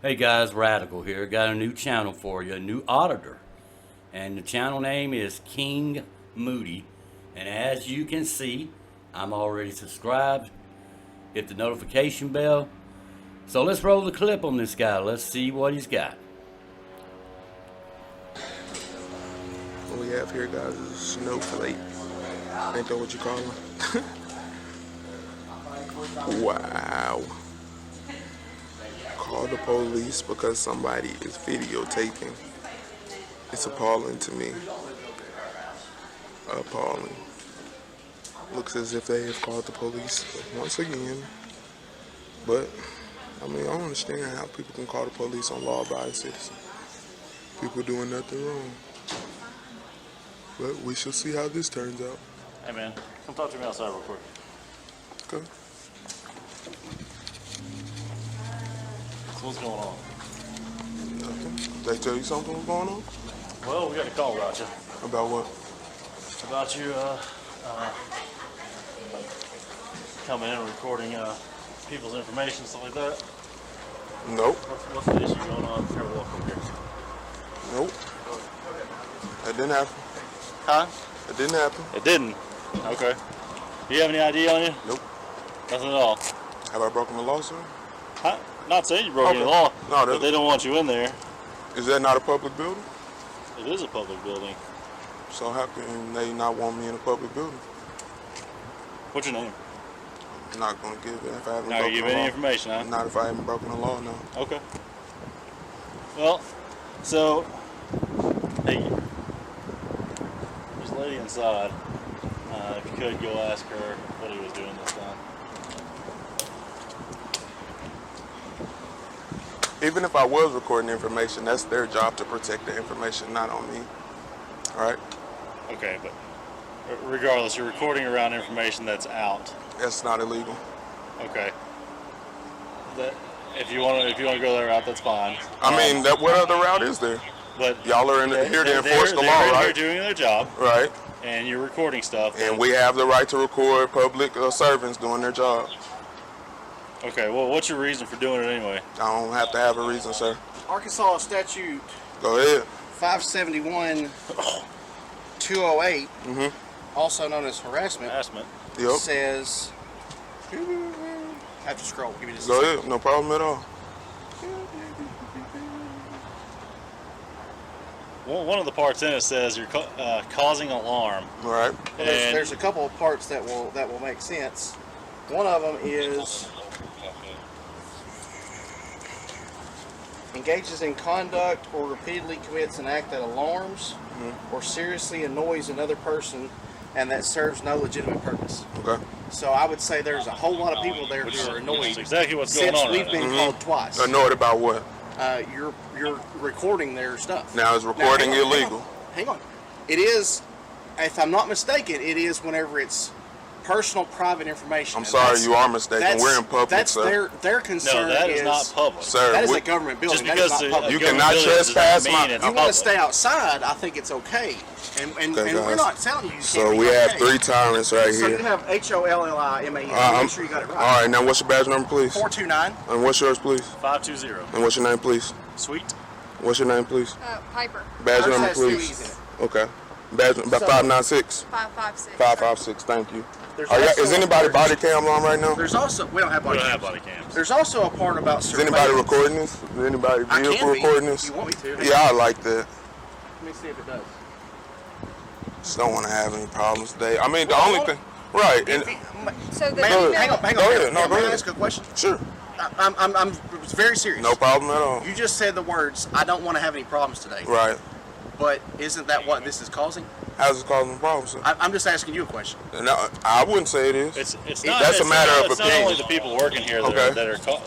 Hey guys, Radical here. Got a new channel for you, a new auditor. And the channel name is King Moody. And as you can see, I'm already subscribed. Hit the notification bell. So let's roll the clip on this guy. Let's see what he's got. What we have here, guys, is a snowflake. Ain't that what you call him? Wow. Call the police because somebody is videotaping. It's appalling to me. Appalling. Looks as if they have called the police once again. But, I mean, I don't understand how people can call the police on law-abiding citizens. People doing nothing wrong. But we shall see how this turns out. Hey man, come talk to me outside real quick. Okay. So what's going on? Nothing. They tell you something was going on? Well, we got a call about you. About what? About you coming in and recording people's information, stuff like that. Nope. What's the issue going on? Here, walk over here. Nope. That didn't happen. Huh? It didn't happen. It didn't. Okay. Do you have any ID on you? Nope. Nothing at all. Have I broken the law, sir? Huh? Not saying you broke any Okay. law, No, but they don't want you in there. Is that not a public building? It is a public building. So how can they not want me in a public building? What's your name? I'm not going to give it if I haven't Not broken give the any law. information, huh? Not if I haven't broken the law, no. Okay. Well, so, hey, there's a lady inside. If you could, go ask her what he was doing this time. Even if I was recording information, that's their job to protect the information, not on me. All right? Okay, but regardless, you're recording around information that's out. That's not illegal. Okay. That if you want to go that route, that's fine. I mean, what other route is there? But Y'all are here to enforce the law, they're right? Here doing their job, Right. and you're recording stuff. And we have the right to record public servants doing their job. Okay, well, what's your reason for doing it anyway? I don't have to have a reason, sir. Arkansas statute Go ahead. 571-208, also known as harassment, Yep. says, I have to scroll, give me just a Go second. ahead. No problem at all. Well, one of the parts in it says you're causing alarm. All right. There's a couple of parts that will make sense. One of them is engages in conduct or repeatedly commits an act that alarms or seriously annoys another person and that serves no legitimate purpose. Okay. So I would say there's a whole lot of people there who are Which annoyed is exactly what's going since on we've right been called twice. Annoyed about what? You're recording their stuff. Now, is recording illegal? Hang on. It is, if I'm not mistaken, it is whenever it's personal, private information. I'm And sorry, that's- you are mistaken. that's- We're in public, that's sir. their concern. No, that is not public. Sir, That is we- a government building. Just That is because not a public. You government cannot building does trespass not my- mean it's If you want public. to stay outside, I think it's okay. And Okay, we're guys. not telling you. You So can't we be have okay. 3 tyrants right So you here. have HOLLIMAN. Make sure you got it All right. right, now what's your badge number, please? 429. And what's yours, please? 520. And what's your name, please? Sweet. What's your name, please? Piper, Badge Ours number, has 2 please. E's in it. Okay. Badge about 596. 556. 556. Thank you. There's Is also- anybody body cam on right now? There's also, we don't have We body don't have cams. body cams. There's also a part about Is anybody recording this? Is anybody I vehicle can be. recording this? You want me to? Yeah, I like that. Let me see if it does. Just don't want to have any problems today. I mean, the only thing, right? And So the Ma'am, email, hang on. Go ahead. No, go May I ahead. ask a question? sure, I'm very serious. no problem at all. You just said the words, I don't want to have any problems today. Right? But isn't that what this is causing? How's it causing problems, sir? I'm just asking you a question. No, I wouldn't say it is. It's not. That's a matter of It's not opinion. only the people working here that Okay.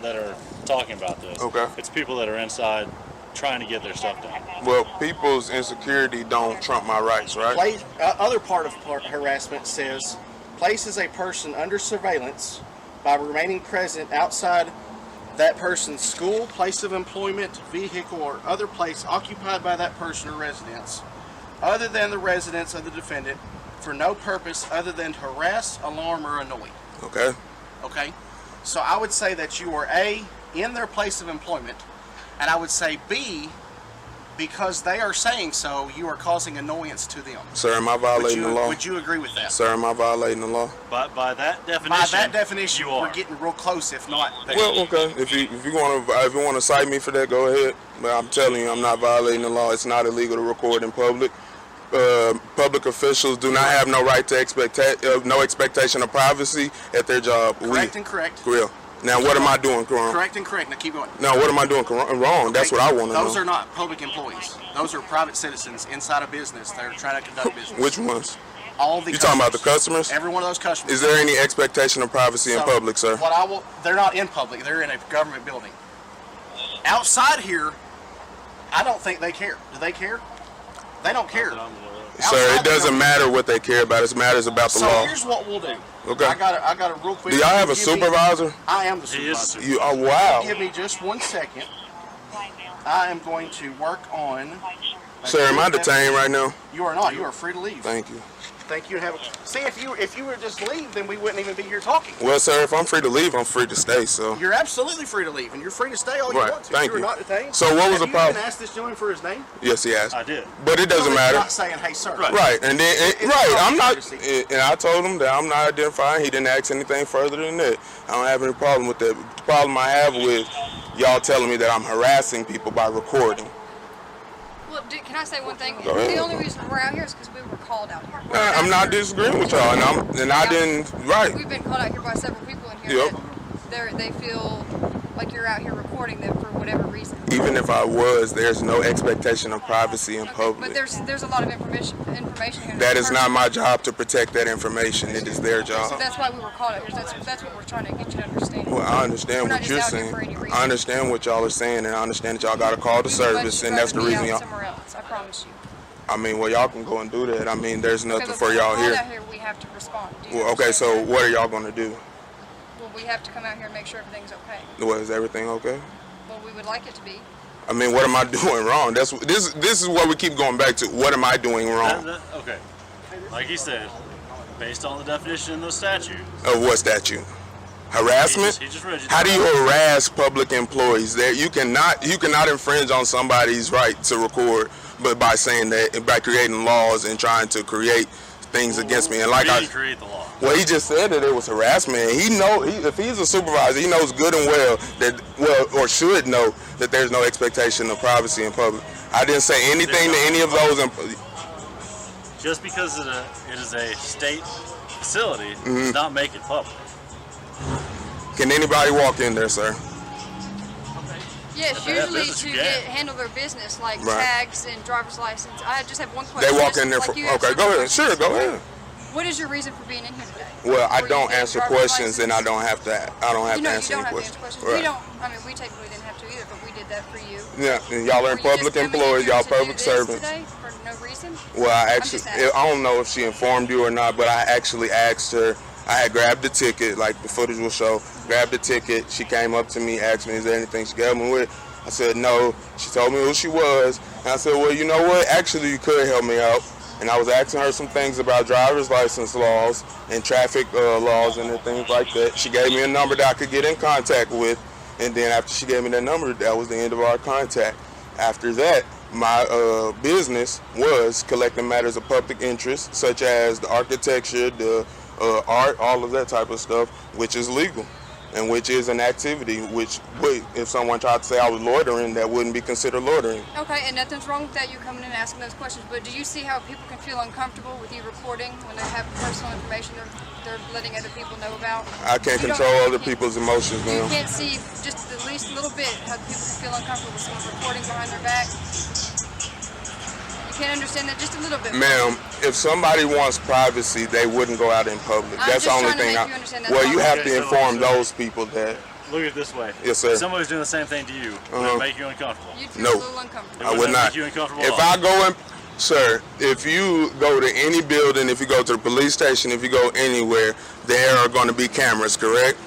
that are talking about this. Okay. It's people that are inside trying to get their stuff done. Well, people's insecurity don't trump my rights, right? Other part of harassment says places a person under surveillance by remaining present outside that person's school, place of employment, vehicle, or other place occupied by that person or residence, other than the residence of the defendant, for no purpose other than to harass, alarm, or annoy. Okay. Okay? So I would say that you are A, in their place of employment, And I would say B, because they are saying so, you are causing annoyance to them. Sir, am I violating the law? Would you agree with that? Sir, am I violating the law? By that definition, By that definition, you are. we're getting real close, if not there. Well, okay. If you want to cite me for that, go ahead. But I'm telling you, I'm not violating the law. It's not illegal to record in public. Public officials do not have no right to no expectation of privacy at their job. Correct and correct. Real. Now, what am I doing wrong? Correct and correct. Now keep going. Now, what am I doing wrong? That's what I want to know. Those are not public employees. Those are private citizens inside a business that are trying to conduct business. Which ones? All the You customers. talking about the customers? Every one of those customers. Is there any expectation of privacy in So, public, sir? they're not in public. They're in a government building. Outside here, I don't think they care. Do they care? They don't care. Sir, it doesn't matter what they care about. It matters about the So law. here's what we'll do. Okay. I got a real quick. Do y'all have a Give me- supervisor? I am the He is the supervisor. supervisor. You? Oh, wow. Give me just 1 second. I am going to work on. Sir, am I detained right now? You are not. You are free to leave. Thank you. Thank you. See, if you were just leave, then we wouldn't even be here talking. Well, sir, if I'm free to leave, I'm free to stay, so. You're absolutely free to leave, and you're free to stay all you Right. want to. Thank you are you. not detained. So what was the Have problem? you even asked this gentleman for his name? Yes, he asked. I did. But it doesn't So matter. He's not saying, "Hey, sir." Right, and then, It's right, common I'm not, courtesy. and I told him that I'm not identifying. He didn't ask anything further than that. I don't have any problem with that. The problem I have with y'all telling me that I'm harassing people by recording. Well, can I say one thing? Go ahead. The only reason we're out here is because we were called out here. We're I'm not after- disagreeing with y'all, and I didn't, right. We've been called out here by several people in here. Yep. That they feel like you're out here recording them for whatever reason. Even if I was, there's no expectation of privacy in Okay, public. but there's a lot of information here. That is not my job to protect that information. It is their So job. that's why we were called out here. That's what we're trying to get you to understand. Well, I understand We're not what just you're out here saying. for any reason. I understand what y'all are saying, and I understand that y'all got to call the We would service, much and that's the rather be reason out y'all. somewhere else. I promise you. I mean, well, y'all can go and do that. I mean, there's nothing Because for if y'all we're called here. out here, we have to respond. Do you Well, okay, so understand that? what are y'all gonna do? Well, we have to come out here and make sure everything's okay. Well, is everything okay? Well, we would like it to be. I mean, what am I doing wrong? This is what we keep going back to. What am I doing wrong? Okay. Like he said, based on the definition in the statute. Of what statute? Harassment? He just read you How the do you statute. harass public employees? There, you cannot infringe on somebody's right to record, but by saying that, by creating laws and trying to create things against me. And like We I, didn't create the law. well, he just said that it was harassment. If he's a supervisor, he knows good and well or should know that there's no expectation of privacy in public. I didn't say anything to any of those. Just because it is a state facility Mm-hmm. does not make it public. Can anybody walk in there, sir? Yes, If they have usually business, to you can. handle their business, like Right. tags and driver's license. I just have one They question. walk just in there like for. you have Okay, go several ahead. Sure, go ahead. What is your reason for being in here today? Well, I Were you don't getting answer driver's questions, and I license? don't have to. I don't have You to know, answer you any don't have to answer questions. questions. Right. We don't. I mean, we technically didn't have to either, but we did that for you. Yeah, and y'all are Were you just public coming in employees. here Y'all to do public this servants. today for no reason? Well, I just actually, asking. I don't know if she informed you or not, but I actually asked her. I had grabbed the ticket, like the footage will show. Grabbed the ticket. She came up to me, asked me, "Is there anything she got me with?" I said no. She told me who she was, and I said, "Well, you know what? Actually, you could help me out." And I was asking her some things about driver's license laws and traffic laws and things like that. She gave me a number that I could get in contact with, and then after she gave me that number, that was the end of our contact. After that, my business was collecting matters of public interest, such as the architecture, the art, all of that type of stuff, which is legal. And which is an activity which, if someone tried to say I was loitering, that wouldn't be considered loitering. Okay, and nothing's wrong with that. You coming in and asking those questions, but do you see how people can feel uncomfortable with you recording when they have personal information they're letting other people know about? I can't You don't- control you other can't- people's emotions, You ma'am. can't see just at least a little bit how people can feel uncomfortable with someone recording behind their back. You can't understand that just a little bit. Ma'am, if somebody wants privacy, they wouldn't go out in public. I'm That's the just only trying to thing. make you understand that's Well, all you I'm have saying. to inform So- those people that. Look at it this way. Yes, sir. If somebody's doing the same thing to you, would Uh-huh. it make you uncomfortable? You'd feel No. a little uncomfortable. I would Wouldn't that not. make you uncomfortable If at all? I go in, sir, if you go to any building, if you go to the police station, if you go anywhere, there are going to be cameras, correct?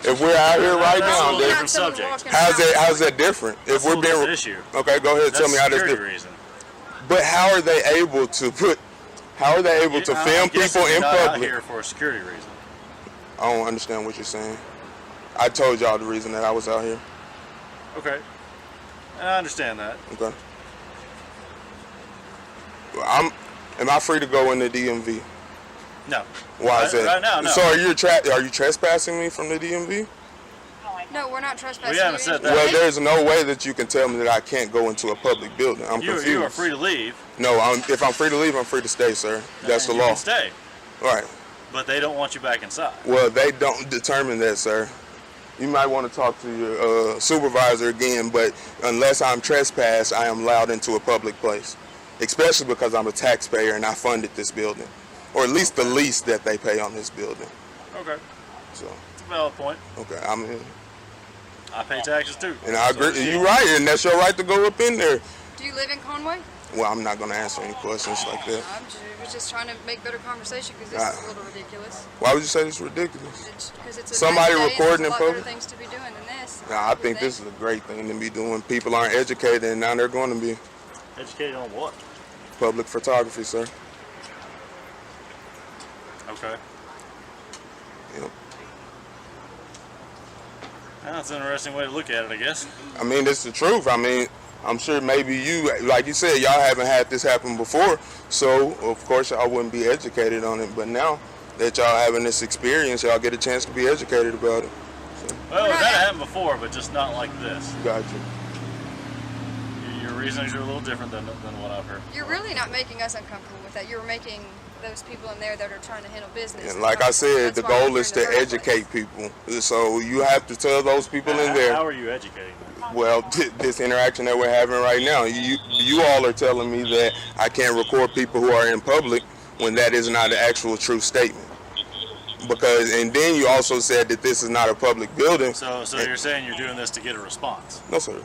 If we're out here right That's a now, little there- different subject. how's that different? If That's a we're little being different issue. okay, go ahead, That's tell me how a that's security different. reason. But how are they able to film I guess people you're in not out public? here for a security reason. I don't understand what you're saying. I told y'all the reason that I was out here. Okay. I understand that. Okay. Well, am I free to go in the DMV? No. Why is that? Right now, no. So are you trespassing me from the DMV? No, we're not trespassing. We haven't you. said that. Well, there's no way that you can tell me that I can't go into a public building. I'm confused. You are free to leave. No, if I'm free to leave, I'm free to stay, sir. That's the You law. can stay, Right. but they don't want you back inside. Well, they don't determine that, sir. You might want to talk to your supervisor again, but unless I'm trespassed, I am allowed into a public place, especially because I'm a taxpayer and I funded this building, or at least the lease that they pay on this building. Okay. So, It's a valid point. okay, I mean, I pay taxes too. and I agree. So, You're right, and that's your right to go up in there. Do you live in Conway? Well, I'm not going to answer any questions like that. Was just trying to make better conversation because this is a little ridiculous. Why would you say this is ridiculous? Because it's a Somebody nice day, recording there's in a lot better public? things to be doing than this. Nah, I think this is a great thing to be doing. People aren't educated, and now they're going to be. Educated on what? Public photography, sir. Okay. Yep. That's an interesting way to look at it, I guess. I mean, it's the truth. I mean, I'm sure maybe you, like you said, y'all haven't had this happen before, so of course y'all wouldn't be educated on it. But now that y'all having this experience, y'all get a chance to be educated about it. Well, that happened before, but just not like this. Gotcha. Your reasonings are a little different than what I've heard. You're really not making us uncomfortable with that. You're making those people in there that are trying to handle business. And like I said, That's the why we're goal is to here in the first educate people. So you have to tell those people in there. How are you educating them? Well, this interaction that we're having right now, you all are telling me that I can't record people who are in public when that is not an actual true statement. And then you also said that this is not a public building. So you're saying you're doing this to get a response? No, sir.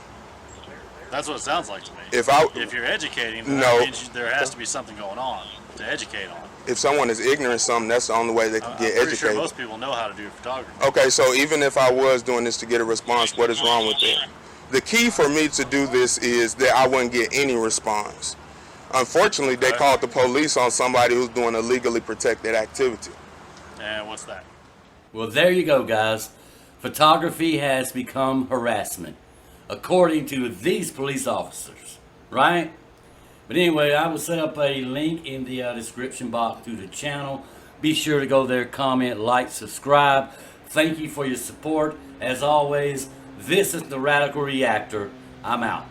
That's what it sounds like to me. If you're educating, then No. that means there has to be something going on to educate on. If someone is ignorant of something, that's the only way they can get I'm pretty educated. sure most people know how to do photography. Okay, so even if I was doing this to get a response, what is wrong with that? The key for me to do this is that I wouldn't get any response. Unfortunately, they called the police on somebody who's doing a legally protected activity. And what's that? Well, there you go, guys. Photography has become harassment, according to these police officers, right? But anyway, I will set up a link in the description box to the channel. Be sure to go there, comment, like, subscribe. Thank you for your support. As always, this is the Radical Reactor. I'm out.